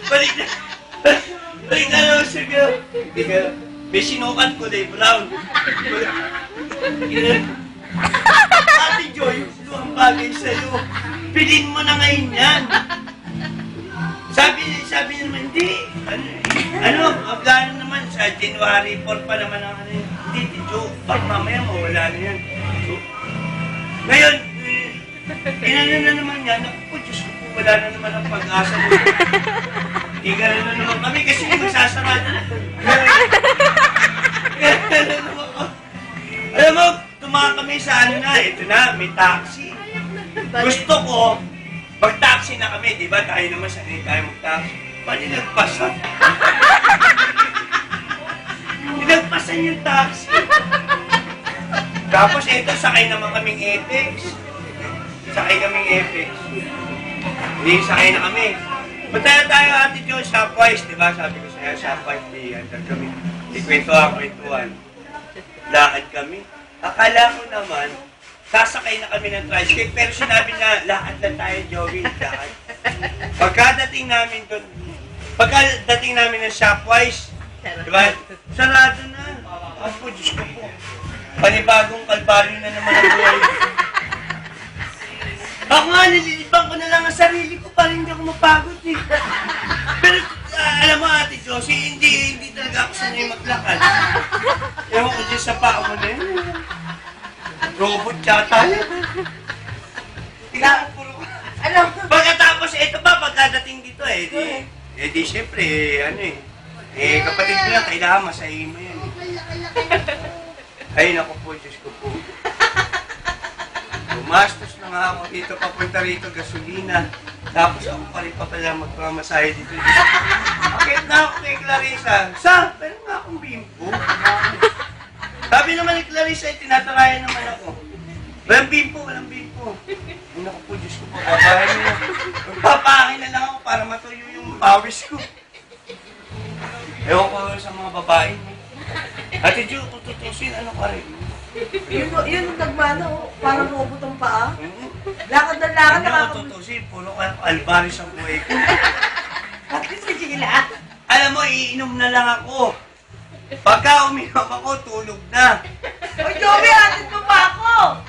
Balik na. Balik na lang sa girl. May sinukat ko na brown. Ate Joy, ito ang bagay sa'yo. Pilin mo na ngayon yan. Sabi niya naman, hindi. Ang plano naman, sa January 4 pa naman ang ano yun. Hindi, Joe, baka mamaya mawala na yan. So, ngayon, inano na naman yan. Ako po, Diyos ko po, wala na naman ang pag-asa mo. Igano na naman kami kasi magsasama na. Alam mo, tumakas kami sa ano na, ito na, may taxi. Gusto ko, mag-taxi na kami, di ba? Tayo naman sanay tayo mag-taxi. Panilagpasan. Nilagpasan yung taxi. Tapos ito, sakay naman kaming Apex. Sakay kaming Apex. Hindi, sakay na kami. Punta na tayo, Ate Jo, Shopwise, di ba? Sabi ko sa'yo, Shopwise, di kami. Kwentuhan. Lakad kami. Akala ko naman, sasakay na kami ng tricycle, pero sinabi na, lakad lang tayo, Joey, lakad. Pagkadating namin ng Shopwise, diba, sarado na. Ako, Diyos ko po. Panibagong kalbaryo na naman ang buhay. Ako nga, nililibang ko na lang ang sarili ko para hindi ako mapagod eh. Pero, alam mo, Ate Josie, hindi talaga ako sanay maglakad. Ewan ko dyan sa paa mo na yun. Robot yata yun. Tingnan mo puro ka. Alam mo. Pagkatapos, ito pa, pagkadating dito di syempre, kapatid mo lang, kailangan masahin mo yan. Ay, naku po, Diyos ko po. Gumastos na nga ako dito, papunta rito, gasolina. Tapos ako pa rin pa pala magpamasahe dito. Bakit na ako kay Clarissa? Pero nga akong bimpo. Sabi naman ni Clarissa, tinatarayan naman ako. Walang bimpo. Ay, naku po, Diyos ko po, babae mo na. Magpapakin na lang ako para matuyo yung powers ko. Ewan ko sa mga babae mo. Ate Jo, kung tutusin, ano ka rin? Yun nagmano, parang robot ang paa. Lakad na lakad. Ano kung tutusin, puro ka albaris ang buhay ko. At least kasi sila. Alam mo, iinom na lang ako. Pagka uminom ako, tulog na. O Joey, atin mo pa ako!